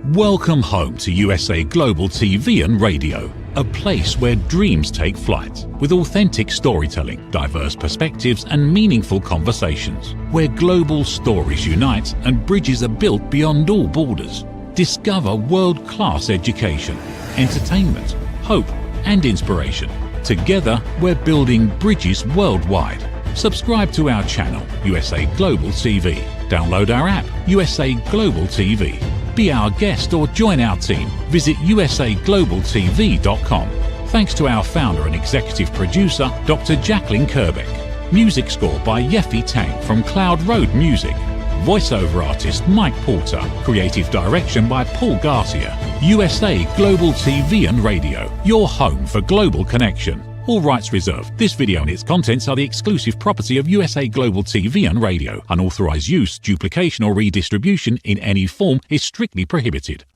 Welcome home to USA Global TV and Radio, a place where dreams take flight, with authentic storytelling, diverse perspectives and meaningful conversations, where global stories unite and bridges are built beyond all borders. Discover world-class education, entertainment, hope and inspiration. Together, we're building bridges worldwide. Subscribe to our channel, USA Global TV. Download our app, USA Global TV. Be our guest or join our team. Visit usaglobaltv.com. Thanks to our founder and executive producer, Dr. Jacqueline Kerbeck. Music score by Yeffy Tang from Cloud Road Music. Voiceover artist Mike Porter. Creative direction by Paul Garcia. USA Global TV and Radio, your home for global connection. All rights reserved. This video and its contents are the exclusive property of USA Global TV and Radio. Unauthorized use, duplication or redistribution in any form is strictly prohibited.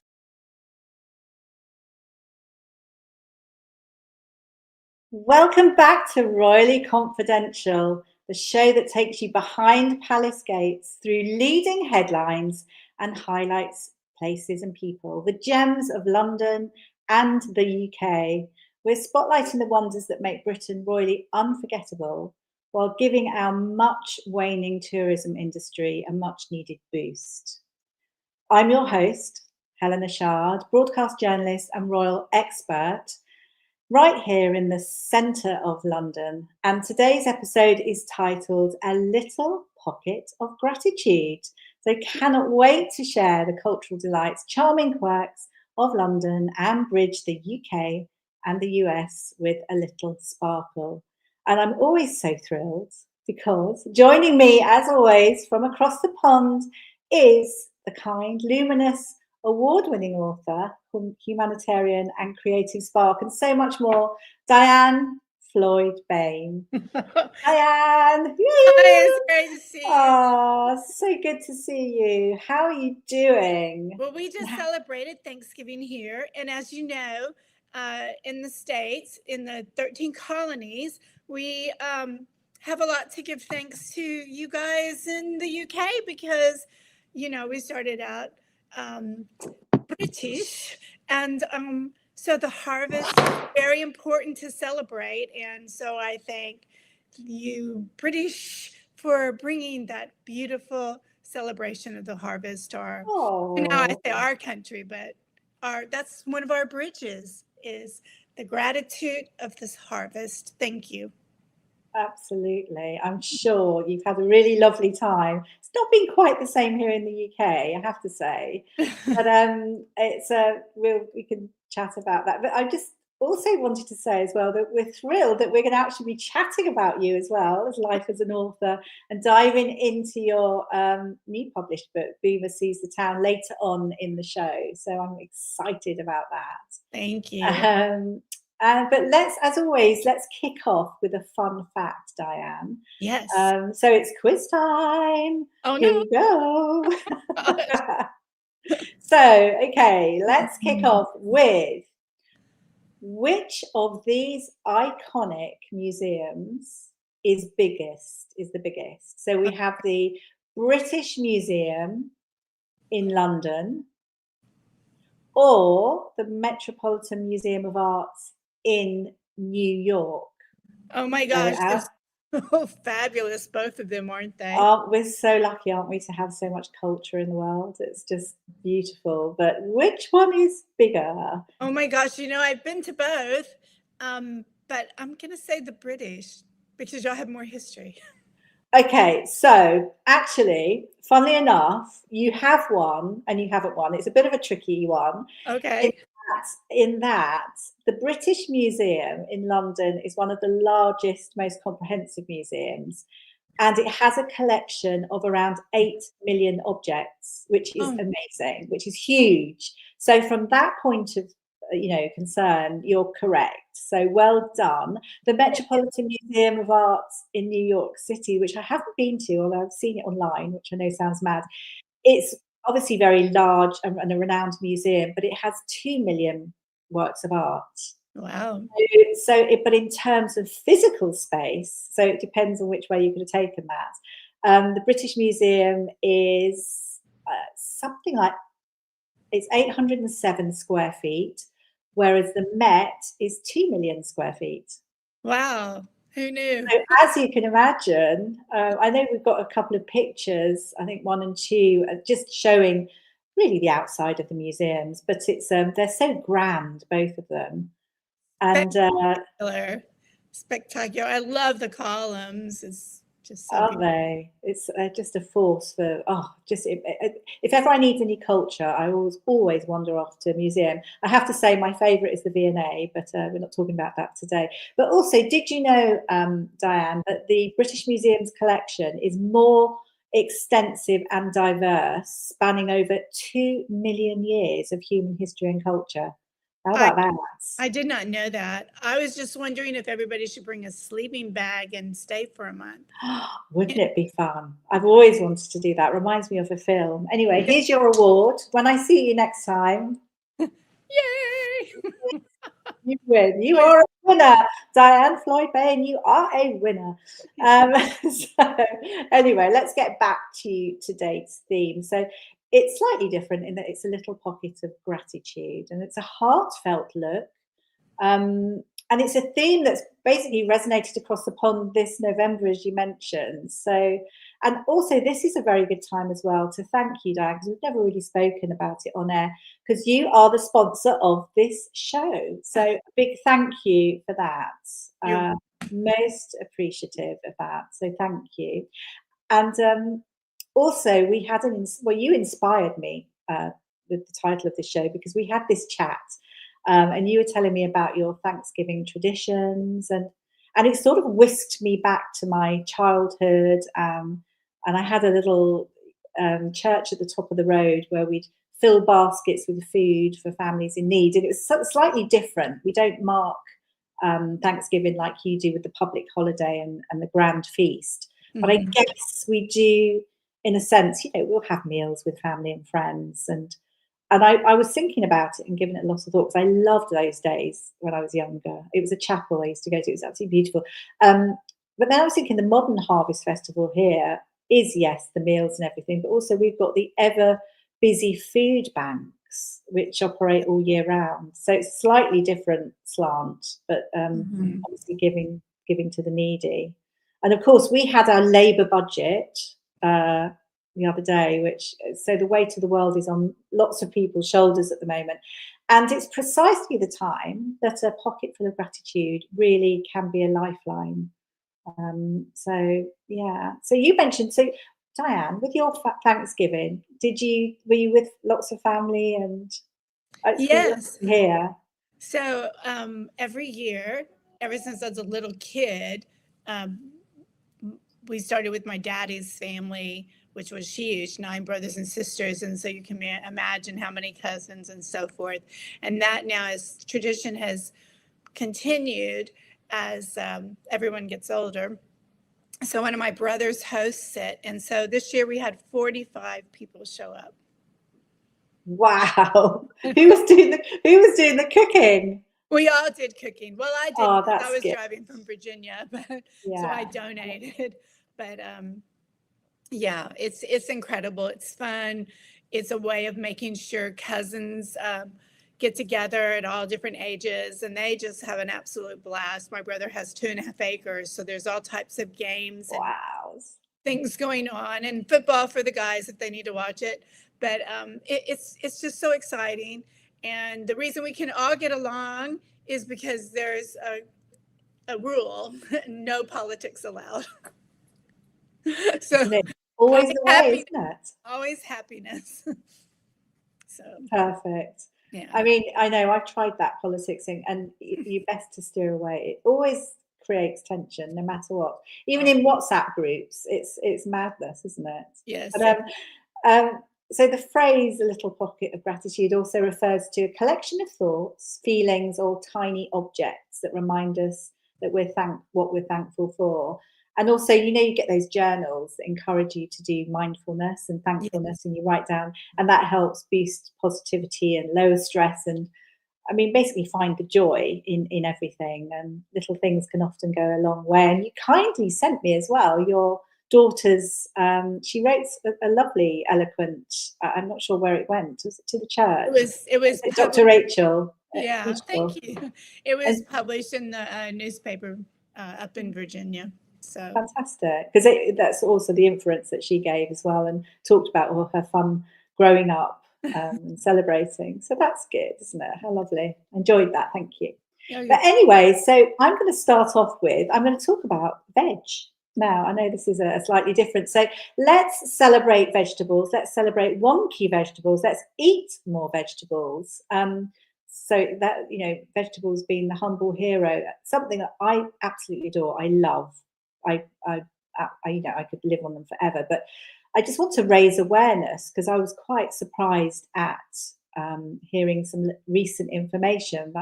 Welcome back to Royally Confidential, the show that takes you behind palace gates through leading headlines and highlights places and people, the gems of London and the UK. We're spotlighting the wonders that make Britain royally unforgettable while giving our much waning tourism industry a much needed boost. I'm your host, Helena Chard, broadcast journalist and royal expert, right here in the centre of London. And today's episode is titled A Little Pocket of Gratitude. So cannot wait to share the cultural delights, charming quirks of London and bridge the UK and the US with a little sparkle. And I'm always so thrilled because joining me, as always, from across the pond is the kind, luminous, award-winning author, humanitarian and creative spark, and so much more, Diann Floyd Boehm. Diann! Hi, it's great to see you. Oh, so good to see you. How are you doing? Well, we just celebrated Thanksgiving here, and as you know, in the States, in the 13 colonies, we have a lot to give thanks to you guys in the UK because, you know, we started out British, and so the harvest is very important to celebrate, and so I thank you British for bringing that beautiful celebration of the harvest to our, now I say our country, but that's one of our bridges, is the gratitude of this harvest. Thank you. Absolutely. I'm sure you've had a really lovely time. It's not been quite the same here in the UK, I have to say. But it's we can chat about that. But I just also wanted to say as well that we're thrilled that we're going to actually be chatting about you as well as life as an author and diving into your new published book, Boomer Sees the Town, later on in the show. So I'm excited about that. Thank you. But as always, let's kick off with a fun fact, Diann. Yes. So it's quiz time. Oh, Here no. we go. So, okay, let's kick off with which of these iconic museums is the biggest? So we have the British Museum in London or the Metropolitan Museum of Arts in New York. Oh my gosh, they're so fabulous, both of them, aren't they? We're so lucky, aren't we, to have so much culture in the world? It's just beautiful. But which one is bigger? Oh my gosh, you know, I've been to both, but I'm going to say the British because y'all have more history. Okay, so actually, funnily enough, you have one and you haven't one. It's a bit of a tricky one. Okay. In that, the British Museum in London is one of the largest, most comprehensive museums, and it has a collection of around 8 million objects, which is amazing, which is huge. So from that point of concern, you're correct. So well done. The Metropolitan Museum of Arts in New York City, which I haven't been to, although I've seen it online, which I know sounds mad. It's obviously very large and a renowned museum, but it has 2 million works of art. Wow. But in terms of physical space, so it depends on which way you could have taken that. The British Museum is something like It's 807 square feet, whereas the Met is 2 million square feet. Wow. Who knew? So as you can imagine, I know we've got a couple of pictures, I think 1 and 2, just showing really the outside of the museums, but it's they're so grand, both of them. And spectacular. I love the columns. It's just so are they? It's just a force for if ever I need any culture, I always wander off to a museum. I have to say my favourite is the V&A, but we're not talking about that today. But also, did you know, Diann, that the British Museum's collection is more extensive and diverse, spanning over 2 million years of human history and culture? How about that? I did not know that. I was just wondering if everybody should bring a sleeping bag and stay for a month. Wouldn't it be fun? I've always wanted to do that. Reminds me of a film. Anyway, here's your award. When I see you next time, yay! you win. You are a winner. Diann Floyd Boehm, you are a winner. So anyway, let's get back to today's theme. So it's slightly different in that it's a little pocket of gratitude, and it's a heartfelt look. And it's a theme that's basically resonated across the pond this November, as you mentioned. So, and also this is a very good time as well to thank you, Diann, because we've never really spoken about it on air, because you are the sponsor of this show. So a big thank you for that. Most appreciative of that. So thank you. And also we had you inspired me with the title of the show, because we had this chat. And you were telling me about your Thanksgiving traditions, and it sort of whisked me back to my childhood. And I had a little church at the top of the road where we'd fill baskets with food for families in need. And it was slightly different. We don't mark Thanksgiving like you do with the public holiday and the grand feast. But I guess we do, in a sense, we'll have meals with family and friends. And I was thinking about it and giving it a lot of thought, because I loved those days when I was younger. It was a chapel I used to go to. It was absolutely beautiful. But then I was thinking the modern Harvest Festival here is, yes, the meals and everything, but also we've got the ever busy food banks, which operate all year round. So it's slightly different slant, but obviously giving to the needy. And of course, we had our Labour budget the other day, so the weight of the world is on lots of people's shoulders at the moment, and it's precisely the time that a pocket full of gratitude really can be a lifeline. So you mentioned, Diann, with your Thanksgiving, were you with lots of family? And yes, here. So every year, ever since I was a little kid, we started with my daddy's family, which was huge, 9 brothers and sisters. And so you can imagine how many cousins and so forth. And that now, as tradition has continued as everyone gets older. So one of my brothers hosts it. And so this year we had 45 people show up. Wow. Who was doing the cooking? We all did cooking. Well, I didn't. Oh, I was driving from Virginia, so I donated. But yeah, it's incredible. It's fun. It's a way of making sure cousins get together at all different ages, and they just have an absolute blast. My brother has 2.5 acres, so there's all types of games and things going on, and football for the guys if they need to watch it. But it's just so exciting. And the reason we can all get along is because there's a rule: no politics allowed. So always the way, isn't it? Always happiness. So perfect. Yeah. I mean, I know I've tried that politics thing, and you're best to steer away. It always creates tension, no matter what. Even in WhatsApp groups, it's madness, isn't it? Yes. But, so the phrase "a little pocket of gratitude" also refers to a collection of thoughts, feelings, or tiny objects that remind us that what we're thankful for. And also, you get those journals that encourage you to do mindfulness and thankfulness, and you write down, and that helps boost positivity and lower stress. And I mean, basically find the joy in everything, and little things can often go a long way. And you kindly sent me as well your daughter's, she wrote a lovely, eloquent, I'm not sure where it went. Was it to the church? It was Dr. Rachel. Yeah, thank you. It was published in the newspaper up in Virginia. So fantastic, because that's also the inference that she gave as well, and talked about all her fun growing up and celebrating. So that's good, isn't it? How lovely. Enjoyed that. Thank you. But anyway, so I'm going to start off with, I'm going to talk about veg. Now, I know this is a slightly different. So let's celebrate vegetables. Let's celebrate wonky vegetables. Let's eat more vegetables. So that, you know, vegetables being the humble hero, something that I absolutely adore. I love. I you know, I could live on them forever. But I just want to raise awareness, because I was quite surprised at hearing some recent information.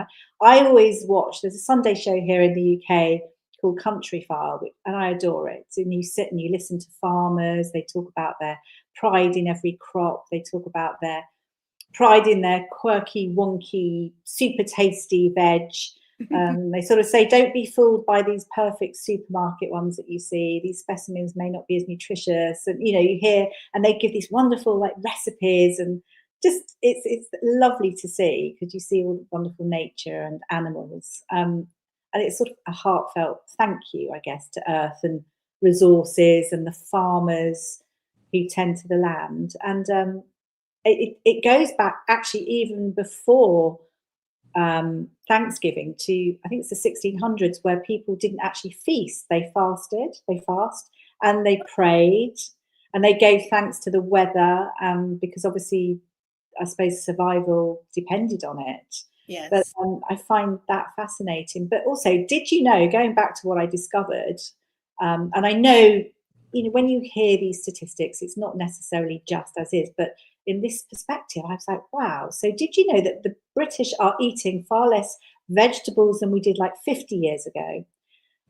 I always watch, there's a Sunday show here in the UK called Countryfile, and I adore it. And you sit and you listen to farmers. They talk about their pride in every crop. They talk about their pride in their quirky, wonky, super tasty veg. They sort of say, don't be fooled by these perfect supermarket ones that you see. These specimens may not be as nutritious. And, you know, you hear, and they give these wonderful like recipes, and just it's lovely to see, because you see all the wonderful nature and animals. And it's sort of a heartfelt thank you, I guess, to Earth and resources and the farmers who tend to the land. And it goes back actually even before Thanksgiving to, I think it's the 1600s, where people didn't actually feast. They fast, and they prayed, and they gave thanks to the weather, because obviously, I suppose, survival depended on it. Yes. But I find that fascinating. But also, did you know, going back to what I discovered, and I know, you know, when you hear these statistics, it's not necessarily just as is, but in this perspective, I was like, wow. So did you know that the British are eating far less vegetables than we did like 50 years ago?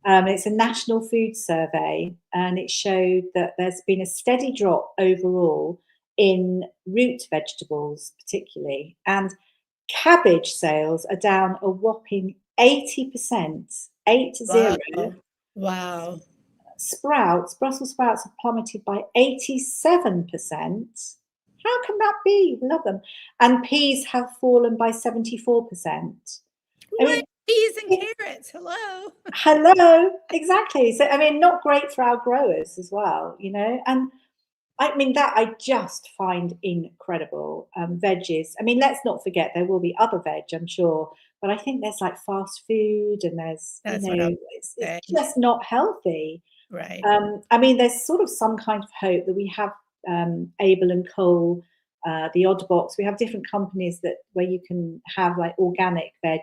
It's a national food survey, and it showed that there's been a steady drop overall in root vegetables, particularly. And cabbage sales are down a whopping 80%. 80. Wow. Sprouts, Brussels sprouts have plummeted by 87%. How can that be? Love them. And peas have fallen by 74%. I mean, peas and carrots. Hello. Hello. Exactly. So, I mean, not great for our growers as well, you know. And I mean, that I just find incredible. Veggies. I mean, let's not forget there will be other veg, I'm sure. But I think there's like fast food, and there's, That's you know, it's just not healthy. Right. I mean, there's sort of some kind of hope that we have Abel and Cole, the Odd Box. We have different companies where you can have like organic veg,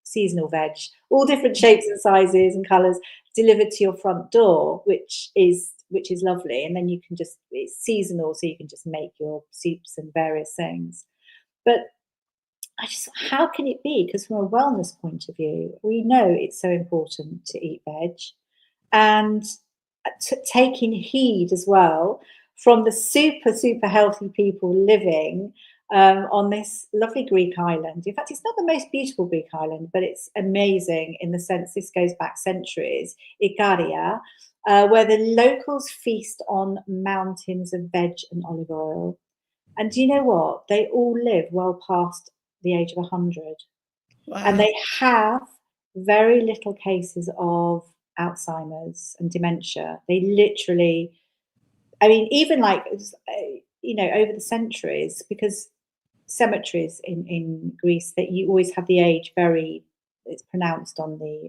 seasonal veg, all different shapes and sizes and colours, delivered to your front door, which is lovely. And then it's seasonal, so you can just make your soups and various things. But how can it be? Because from a wellness point of view, we know it's so important to eat veg, and taking heed as well from the super, super healthy people living on this lovely Greek island. In fact, it's not the most beautiful Greek island, but it's amazing in the sense this goes back centuries, Ikaria, where the locals feast on mountains of veg and olive oil. And do you know what? They all live well past the age of 100. Wow. And they have very little cases of Alzheimer's and dementia. They literally, I mean, even like, you know, over the centuries, because cemeteries in Greece, that you always have the age it's pronounced on the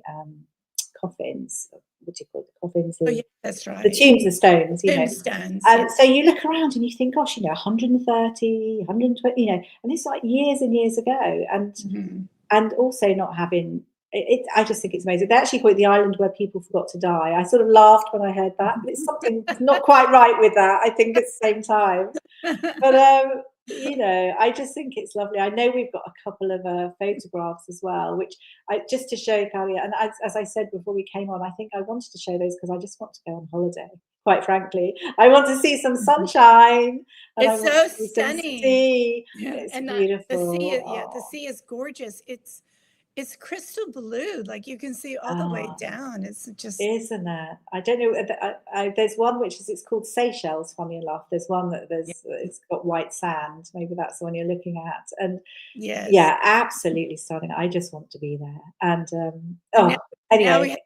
coffins. What do you call the coffins? Oh, yeah, that's right. The tombs and stones, you know. Tombstones. So you look around and you think, gosh, you know, 130, 120, you know, and it's like years and years ago. And also not having it, I just think it's amazing. They actually call it the island where people forgot to die. I sort of laughed when I heard that, but it's something not quite right with that, I think, at the same time. But you know, I just think it's lovely. I know we've got a couple of photographs as well, which just to show Kalia. And as I said before we came on, I think I wanted to show those because I just want to go on holiday. Quite frankly, I want to see some sunshine. It's so stunning. Sea. Yeah, it's and beautiful. The sea is gorgeous. It's it's crystal blue, like you can see all the way down. It's just, isn't it? I don't know. There's one which is, it's called Seychelles. Funny enough, there's one that it's got white sand. Maybe that's the one you're looking at. And yes. yeah, absolutely stunning. I just want to be there. And now anyway, we have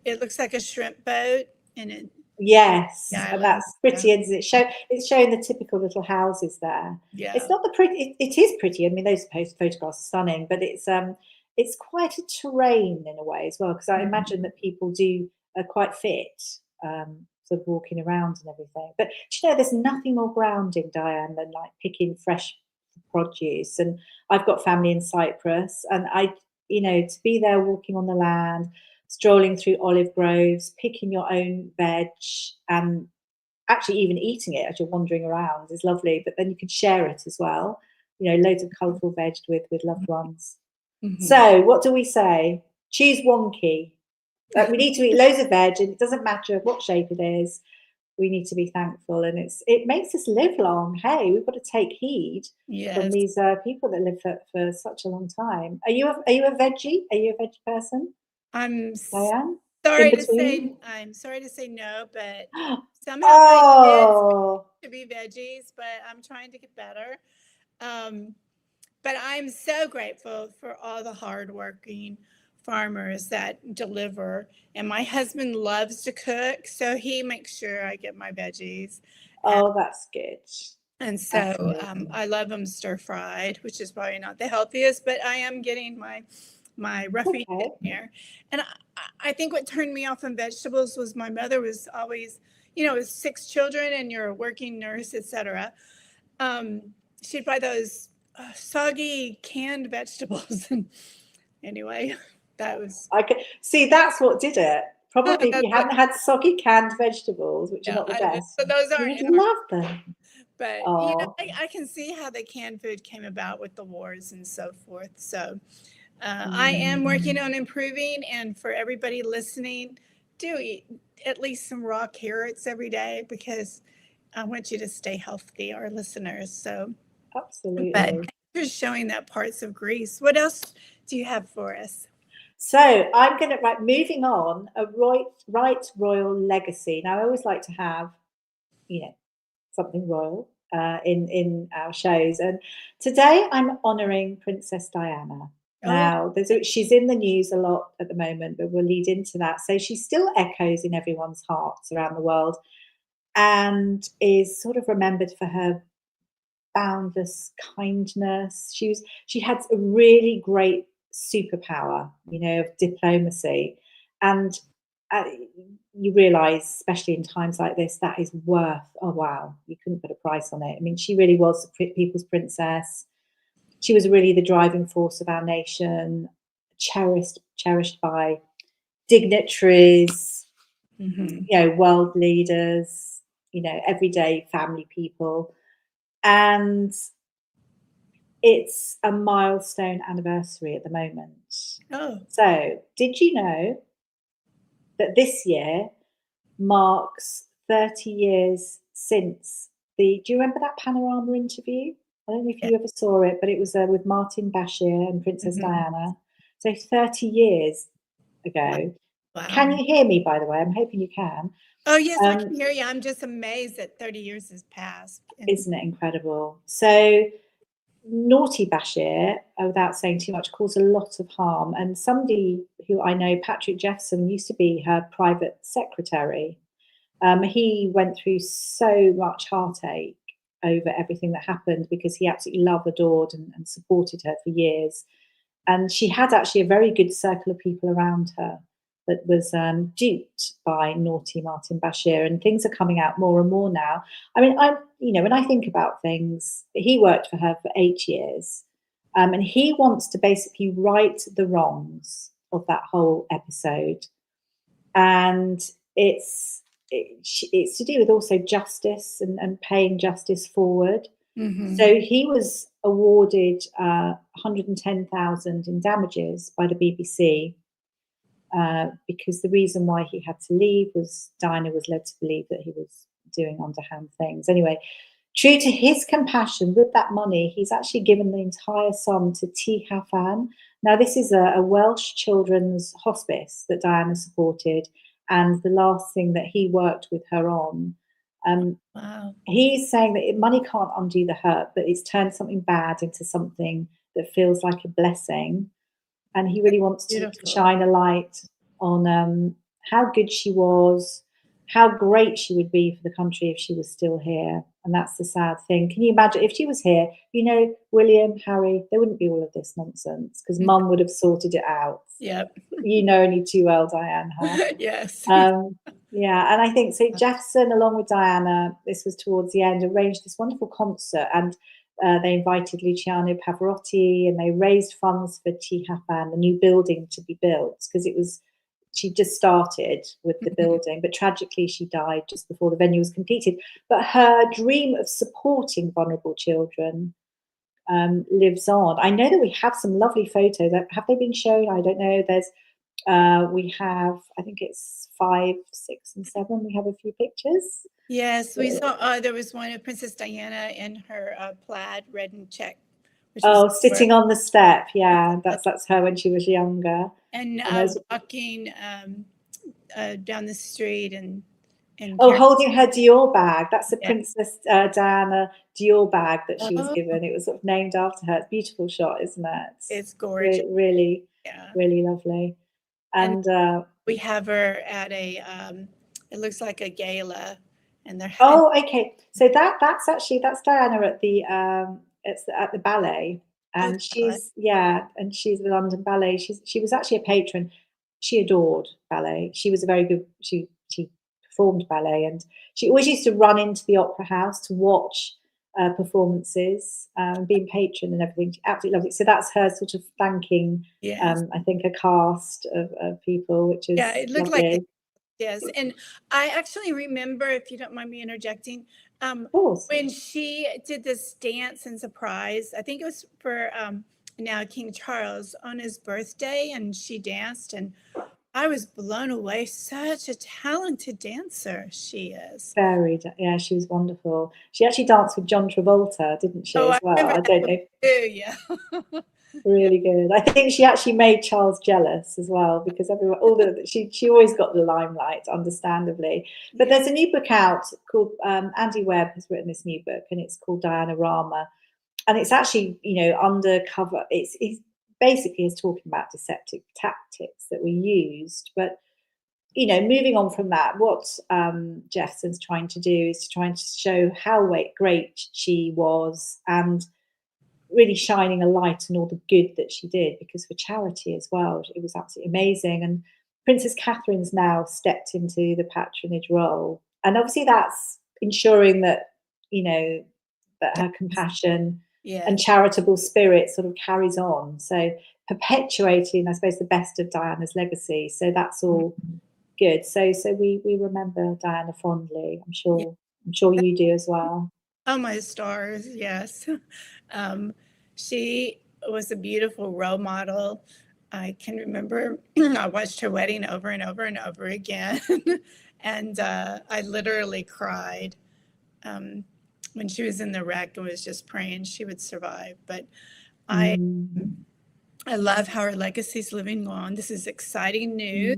it looks like a shrimp boat, and it. Yes, and that's pretty, isn't it? It's showing the typical little houses there. Yeah, it's not the pretty. It is pretty. I mean, those photographs are stunning, but it's quite a terrain in a way as well, because I imagine that people are quite fit, sort of walking around and everything. But there's nothing more grounding, Diann, than like picking fresh produce. And I've got family in Cyprus, and to be there walking on the land, strolling through olive groves, picking your own veg, and actually even eating it as you're wandering around is lovely. But then you can share it as well. Loads of colourful veg with loved ones. So what do we say? Choose wonky. We need to eat loads of veg, and it doesn't matter what shape it is. We need to be thankful, and it makes us live long. Hey, we've got to take heed from these people that live for such a long time. Are you a veggie? Are you a veg person? I'm Diann? sorry to say no, but somehow my kids to be veggies, but I'm trying to get better. But I'm so grateful for all the hardworking farmers that deliver. And my husband loves to cook, so he makes sure I get my veggies. Oh, that's good. And so I love them stir fried, which is probably not the healthiest, but I am getting my roughie in here. And I think what turned me off on vegetables was my mother was always, with 6 children and you're a working nurse, etc. She'd buy those soggy canned vegetables. And anyway, that was. I could see that's what did it. Probably if you hadn't had soggy canned vegetables, which are not the best. But those aren't. You would love them. But I can see how the canned food came about with the wars and so forth. So I am working on improving, and for everybody listening, do eat at least some raw carrots every day, because I want you to stay healthy, our listeners. So absolutely. But you're showing that parts of Greece. What else do you have for us? So I'm going to, moving on, a right royal legacy. Now, I always like to have, something royal in our shows. And today I'm honouring Princess Diana. Now, she's in the news a lot at the moment, but we'll lead into that. So she still echoes in everyone's hearts around the world, and is sort of remembered for her boundless kindness. She had a really great superpower, of diplomacy, and you realise, especially in times like this, that is worth, oh wow, you couldn't put a price on it. I mean, she really was the people's princess. She was really the driving force of our nation, cherished by dignitaries, world leaders, everyday family people. And it's a milestone anniversary at the moment. So did you know that this year marks 30 years since do you remember that Panorama interview? I don't know if you ever saw it, but it was with Martin Bashir and Princess Diana. So 30 years ago. Wow. Can you hear me, by the way? I'm hoping you can. Oh, yes, I can hear you. I'm just amazed that 30 years has passed. Isn't it incredible? So naughty Bashir, without saying too much, caused a lot of harm. And somebody who I know, Patrick Jefferson, used to be her private secretary. He went through so much heartache over everything that happened, because he absolutely loved, adored and supported her for years. And she had actually a very good circle of people around her that was duped by naughty Martin Bashir, and things are coming out more and more now. I mean, when I think about things, he worked for her for 8 years, and he wants to basically right the wrongs of that whole episode. And it's to do with also justice and paying justice forward. So he was awarded 110,000 in damages by the BBC, because the reason why he had to leave was Diana was led to believe that he was doing underhand things. Anyway, true to his compassion with that money, he's actually given the entire sum to T. Hafan, Now, this is a Welsh children's hospice that Diana supported, and the last thing that he worked with her on. Wow. He's saying that money can't undo the hurt, but it's turned something bad into something that feels like a blessing. And he really wants to Beautiful. shine a light on how good she was, how great she would be for the country if she was still here. And that's the sad thing. Can you imagine if she was here? You know, William, Harry, there wouldn't be all of this nonsense because Mum would have sorted it out. Yep. You know only too well, Diann. Huh? Yes. Yeah, and I think so. Jefferson, along with Diana, this was towards the end, arranged this wonderful concert, and they invited Luciano Pavarotti, and they raised funds for THAFAN, the new building to be built, because she just started with the building, but tragically she died just before the venue was completed. But her dream of supporting vulnerable children lives on. I know that we have some lovely photos. Have they been shown? I don't know. We have, I think it's 5, 6, and 7. We have a few pictures. Yes, we saw. There was one of Princess Diana in her plaid, red and check. Sitting on the step. Yeah, that's her when she was younger. And walking down the street and holding her Dior bag. That's the Princess Diana Dior bag that she was given. It was sort of named after her. It's a beautiful shot, isn't it? It's gorgeous. Really, really lovely. And we have her at a it looks like a gala, and they're okay. So that's Diana at the it's at the ballet, and she's the London Ballet. She was actually a patron. She adored ballet. She was a very good. She performed ballet, and she always used to run into the opera house to watch performances, being patron and everything. She absolutely loved it. So that's her sort of thanking. I think a cast of people, which is it looked lovely. like yes. And I actually remember, if you don't mind me interjecting, of course, when she did this dance and surprise, I think it was for now King Charles on his birthday, and she danced, and I was blown away. Such a talented dancer she is. She was wonderful. She actually danced with John Travolta, didn't she, as well? I don't know. Yeah. Really good. I think she actually made Charles jealous as well, because she always got the limelight, understandably. But there's a new book out called Andy Webb has written this new book, and it's called Diana Rama, and it's actually undercover. It's basically is talking about deceptive tactics that were used, but moving on from that, what Jefferson's trying to do is to try and show how great she was, and really shining a light on all the good that she did, because for charity as well, it was absolutely amazing. And Princess Catherine's now stepped into the patronage role, and obviously that's ensuring that that her compassion and charitable spirit sort of carries on, so perpetuating, I suppose, the best of Diana's legacy. So that's all good. So we remember Diana fondly. I'm sure you do as well. Oh, my stars, yes. She was a beautiful role model. I can remember I watched her wedding over and over and over again. And I literally cried when she was in the wreck and was just praying she would survive. But I love how her legacy is living on. This is exciting news.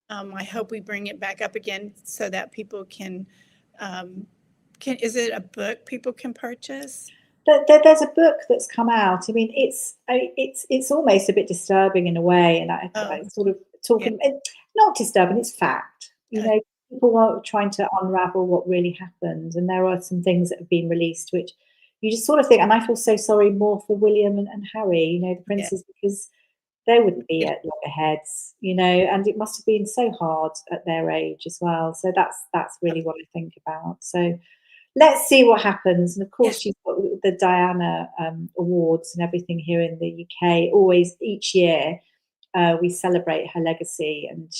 I hope we bring it back up again so that people can is it a book people can purchase? There's a book that's come out. I mean, it's almost a bit disturbing in a way, and I sort of talking. Not disturbing, it's fact. People are trying to unravel what really happened, and there are some things that have been released which you just sort of think, and I feel so sorry more for William and Harry, the princes, because they wouldn't be at loggerheads, and it must have been so hard at their age as well. So that's really what I think about. So let's see what happens. And of course, she's got the Diana Awards and everything here in the UK. Always, each year, we celebrate her legacy, and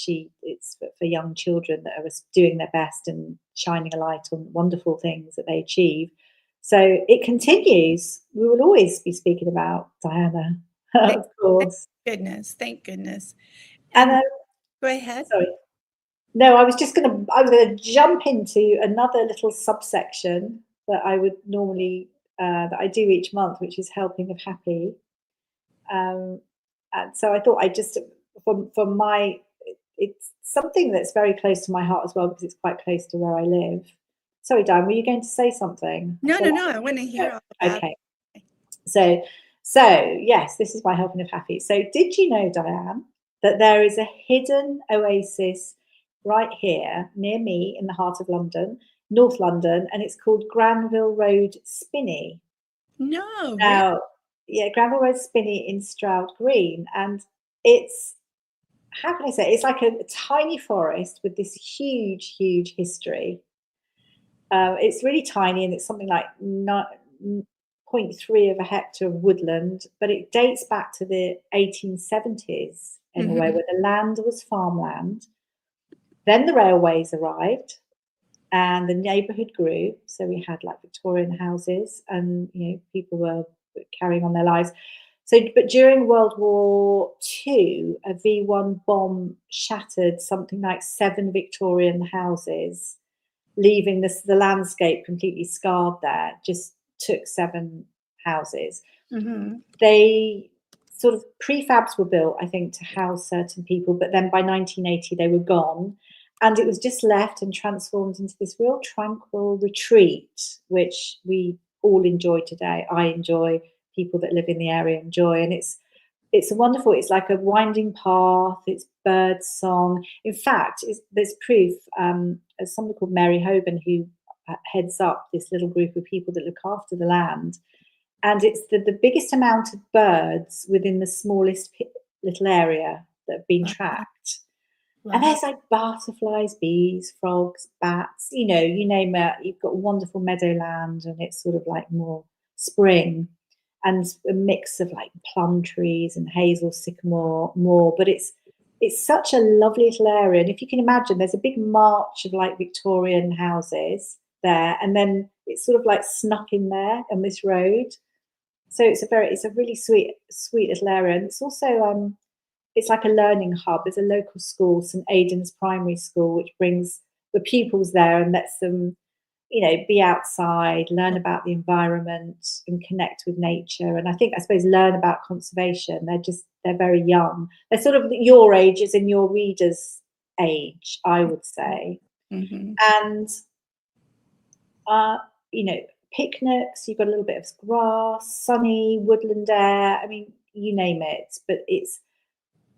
it's for young children that are doing their best and shining a light on wonderful things that they achieve. So it continues. We will always be speaking about Diana, of course. Thank goodness. And go ahead. Sorry. No, I was going to jump into another little subsection that I would normally that I do each month, which is Helping of Happy. And so I thought I just, from my, it's something that's very close to my heart as well, because it's quite close to where I live. Sorry, Diann, were you going to say something? No, I want to hear all about okay. So yes, this is my helping of happy. So did you know, Diann, that there is a hidden oasis right here near me in the heart of London, North London, and it's called Granville Road Spinney. No. Now, Really? yeah, Granville Road Spinney in Stroud Green, and it's, how can I say, it's like a tiny forest with this huge, huge history. It's really tiny, and it's something like 0.3 of a hectare of woodland, but it dates back to the 1870s in a way, where the land was farmland. Then the railways arrived, and the neighbourhood grew. So we had like Victorian houses, and people were carrying on their lives. So, but during World War II, a V1 bomb shattered something like 7 Victorian houses, leaving the landscape completely scarred there. Just took 7 houses. They sort of prefabs were built, I think, to house certain people, but then by 1980 they were gone, and it was just left and transformed into this real tranquil retreat, which we all enjoy today. I enjoy, people that live in the area enjoy, and it's a wonderful, it's like a winding path, it's bird song. In fact, there's proof, as somebody called Mary Hoban, who heads up this little group of people that look after the land, and it's the biggest amount of birds within the smallest little area that have been tracked. Wow. And there's like butterflies, bees, frogs, bats, you name it. You've got wonderful meadowland, and it's sort of like more spring, and a mix of like plum trees and hazel, sycamore, more. But it's such a lovely little area. And if you can imagine, there's a big march of like Victorian houses there, and then it's sort of like snuck in there on this road. So it's a really sweet little area. And it's also it's like a learning hub. There's a local school, St Aidan's Primary School, which brings the pupils there and lets them, be outside, learn about the environment and connect with nature. And I suppose learn about conservation. They're very young. They're sort of your age, as in your reader's age, I would say. And, picnics, you've got a little bit of grass, sunny woodland air. I mean, you name it. But it's,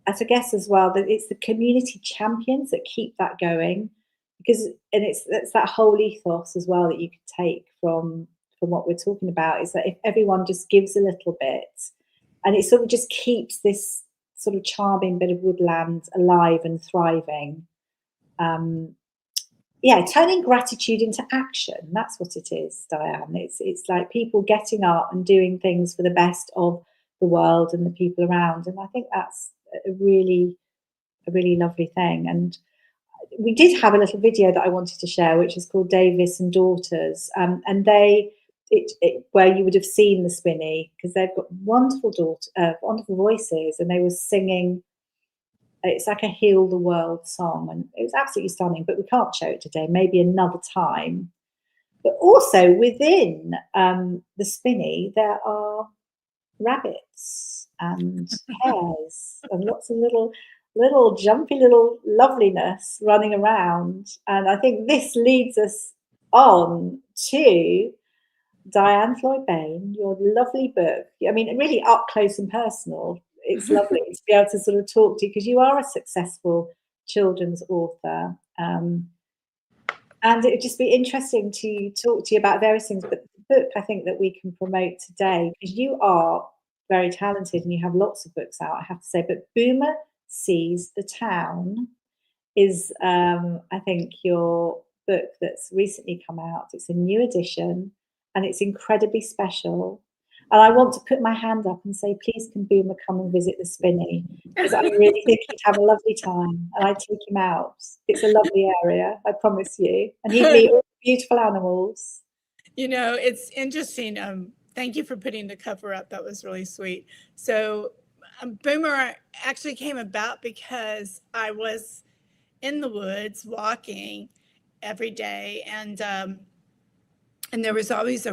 I guess as well, that it's the community champions that keep that going, because, and it's that whole ethos as well that you could take from what we're talking about, is that if everyone just gives a little bit, and it sort of just keeps this sort of charming bit of woodland alive and thriving. Turning gratitude into action. That's what it is, Diann. It's like people getting up and doing things for the best of the world and the people around. And I think that's a really lovely thing. And we did have a little video that I wanted to share, which is called Davis and Daughters, and where you would have seen the Spinney, because they've got wonderful voices, and they were singing. It's like a heal the world song, and it was absolutely stunning. But we can't show it today. Maybe another time. But also within the Spinney, there are rabbits and hares and lots of little jumpy little loveliness running around. And I think this leads us on to Diann Floyd Boehm, your lovely book. I mean, really up close and personal. It's lovely to be able to sort of talk to you, because you are a successful children's author. And it would just be interesting to talk to you about various things. But the book, I think, that we can promote today, because you are very talented and you have lots of books out, I have to say. But Boomer Sees the Town is, I think, your book that's recently come out. It's a new edition, and it's incredibly special. And I want to put my hand up and say, please, can Boomer come and visit the Spinney? Because I really think he'd have a lovely time, and I'd take him out. It's a lovely area, I promise you. And he'd meet all the beautiful animals. It's interesting. Thank you for putting the cover up. That was really sweet. So Boomer actually came about because I was in the woods walking every day, and there was always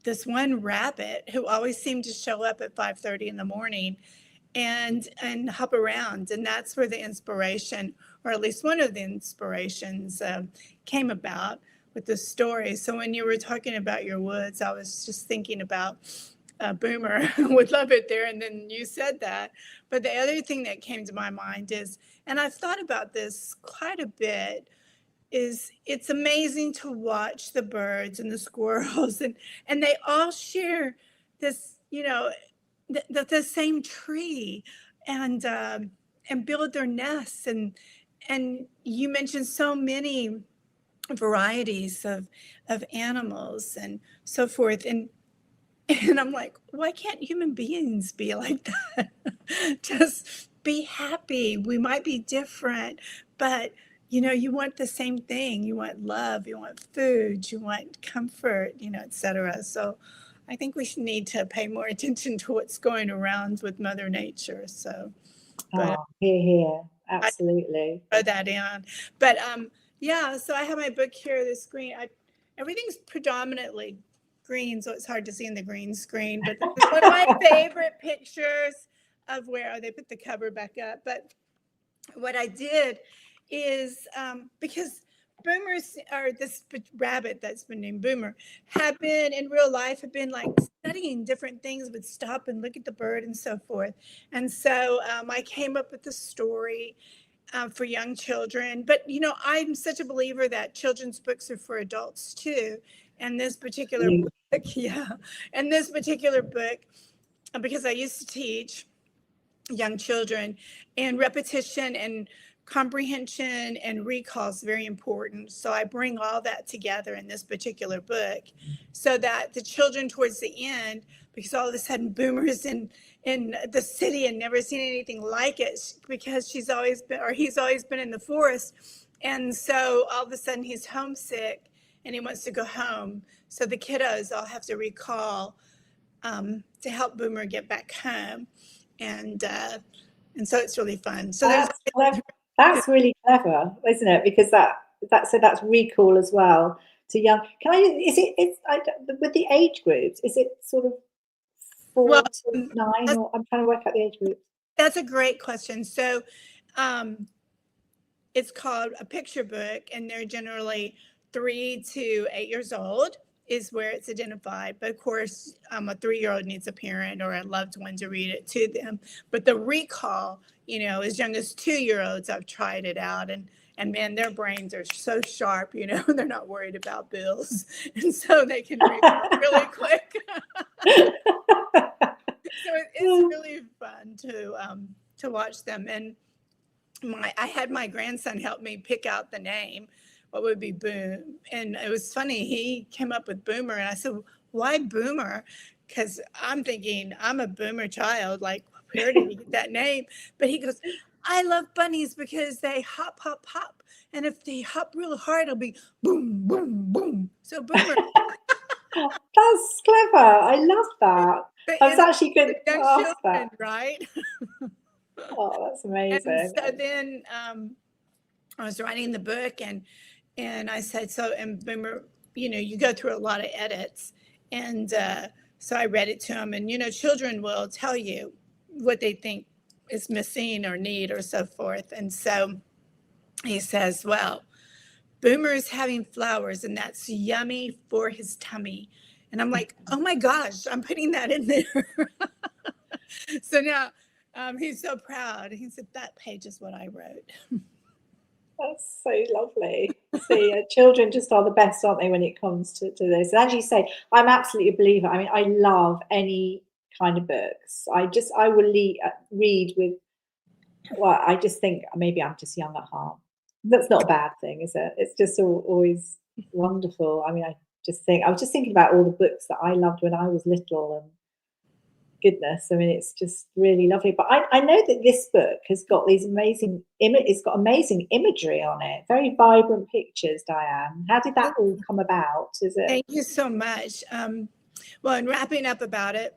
this one rabbit who always seemed to show up at 5:30 in the morning, and hop around. And that's where the inspiration, or at least one of the inspirations, came about with the story. So when you were talking about your woods, I was just thinking about Boomer would love it there. And then you said that. But the other thing that came to my mind is, and I've thought about this quite a bit, is it's amazing to watch the birds and the squirrels, and they all share this, the same tree, and build their nests, and you mentioned so many varieties of animals and so forth, and I'm like, why can't human beings be like that? Just be happy. We might be different, but you want the same thing. You want love, you want food, you want comfort, etc. So I think we should need to pay more attention to what's going around with Mother Nature. So, but here, absolutely. I throw that in. But yeah, so I have my book here, this green. Everything's predominantly green, so it's hard to see in the green screen. But this is one of my favorite pictures of where they put the cover back up. But what I did is because boomers, or this rabbit that's been named Boomer, have been in real life, have been like studying different things, would stop and look at the bird and so forth. And so I came up with the story for young children. But, I'm such a believer that children's books are for adults too. And this particular book, and this particular book, because I used to teach young children, and repetition and comprehension and recall is very important. So I bring all that together in this particular book, so that the children towards the end, because all of a sudden Boomer's in the city and never seen anything like it, because he's always been in the forest. And so all of a sudden he's homesick and he wants to go home. So the kiddos all have to recall to help Boomer get back home. And so it's really fun. So that's really clever, isn't it? Because that's recall as well to young. Can I? With the age groups, is it sort of 4 to 9, or I'm trying to work out the age groups? That's a great question. So it's called a picture book, and they're generally 3 to 8 years old is where it's identified. But of course, a 3-year-old needs a parent or a loved one to read it to them. But the recall, as young as 2-year-olds, I've tried it out, and man, their brains are so sharp, they're not worried about bills. And so they can read really quick. So it's really fun to watch them. And I had my grandson help me pick out the name. What would be Boom? And it was funny, he came up with Boomer, and I said, why Boomer? Because I'm thinking I'm a Boomer child, like, where did he get that name? But he goes, I love bunnies because they hop, hop, hop. And if they hop real hard, it'll be boom, boom, boom. So Boomer. That's clever. I love that. I was actually going to ask that. Right? Oh, that's amazing. And so then I was writing the book, and I said, and Boomer, you go through a lot of edits. And so I read it to him, and, children will tell you what they think is missing or need or so forth. And so he says, well, Boomer is having flowers, and that's yummy for his tummy. And I'm like, oh my gosh, I'm putting that in there. So now he's so proud. He said, that page is what I wrote. That's so lovely. See, children just are the best, aren't they, when it comes to this? And as you say, I'm absolutely a believer. I mean, I love any kind of books. I will read with, well, I just think maybe I'm just young at heart. That's not a bad thing, is it? It's just always wonderful. I mean, I was just thinking about all the books that I loved when I was little, and goodness, I mean, it's just really lovely. But I know that this book has got these amazing amazing imagery on it, very vibrant pictures. Diann, how did that all come about? Is it? Thank you so much. Well, in wrapping up about it,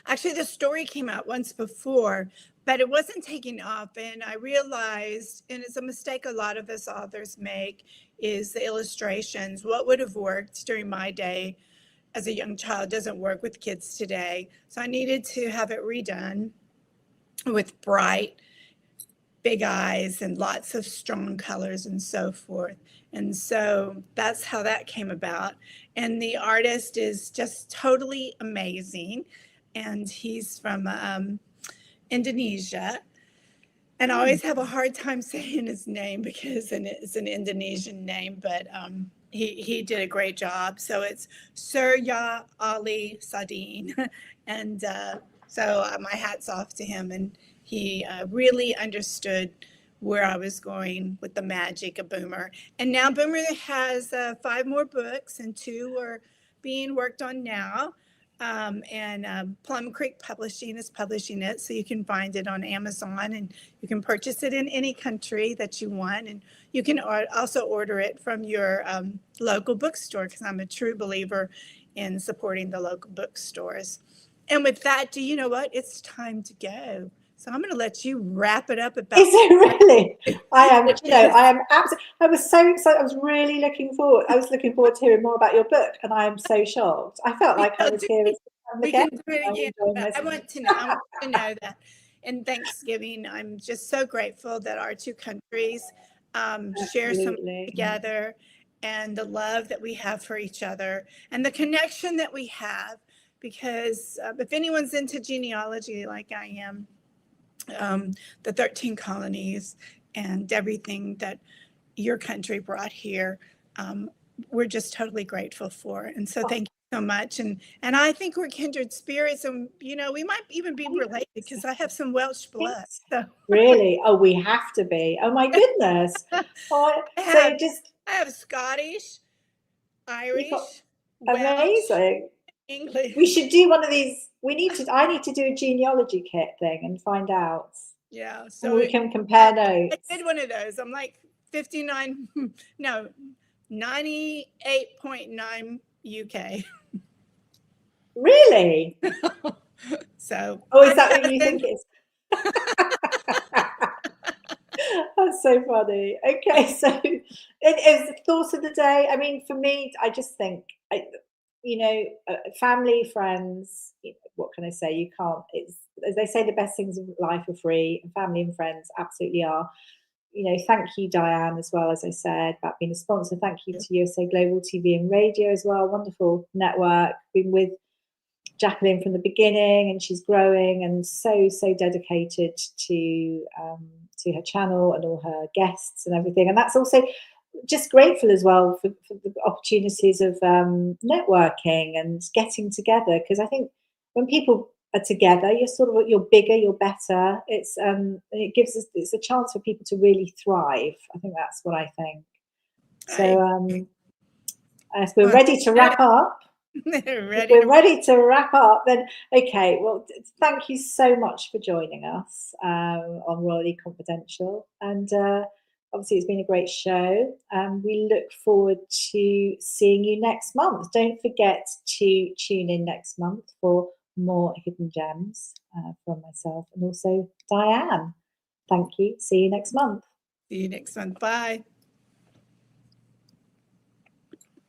actually the story came out once before, but it wasn't taking off. And I realized, and it's a mistake a lot of us authors make, is the illustrations. What would have worked during my day as a young child doesn't work with kids today. So I needed to have it redone with bright, big eyes and lots of strong colors and so forth. And so that's how that came about. And the artist is just totally amazing. And he's from Indonesia. And I always have a hard time saying his name because it's an Indonesian name, but he did a great job. So it's Surya Ali Sadine. And so my hat's off to him. And he really understood where I was going with the magic of Boomer. And now Boomer has 5 more books, and 2 are being worked on now. Plum Creek Publishing is publishing it, so you can find it on Amazon, and you can purchase it in any country that you want. And you can also order it from your local bookstore, because I'm a true believer in supporting the local bookstores. And with that, do you know what? It's time to go. So I'm going to let you wrap it up. About Is it really? I am. I am absolutely. I was so excited. I was really looking forward. I was looking forward to hearing more about your book, and I am so shocked. I felt like I was here again. I want to know that. In Thanksgiving, I'm just so grateful that our 2 countries share something together, and the love that we have for each other, and the connection that we have. Because if anyone's into genealogy like I am, the 13 colonies and everything that your country brought here, we're just totally grateful for. And so thank you so much. And I think we're kindred spirits, and we might even be related, because I have some Welsh blood. So. Really? Oh, we have to be. Oh my goodness. I have Scottish, Irish, amazing. Welsh, English. We should do one of these. I need to do a genealogy kit thing and find out. Yeah. So we can compare notes. I did one of those. I'm like 98.9 UK. Really? So. Oh, is that what you think it is? That's so funny. Okay, so it is the thought of the day. I mean, for me, I just think, family, friends, what can I say? You can't, as they say, the best things in life are free, and family and friends absolutely are. Thank you, Diann, as well, as I said, about being a sponsor. Thank you to USA Global TV and Radio as well. Wonderful network. Been with Jacqueline from the beginning, and she's growing and so dedicated to her channel and all her guests and everything. And that's also just grateful as well for the opportunities of networking and getting together, because I think when people are together, you're bigger, you're better. It's it's a chance for people to really thrive. I think that's what I think. So as we're ready to wrap up. We're ready to wrap up then. Okay, well, thank you so much for joining us on Royally Confidential, and obviously it's been a great show. We look forward to seeing you next month. Don't forget to tune in next month for more hidden gems from myself and also Diann. Thank you. See you next month. See you next month. Bye.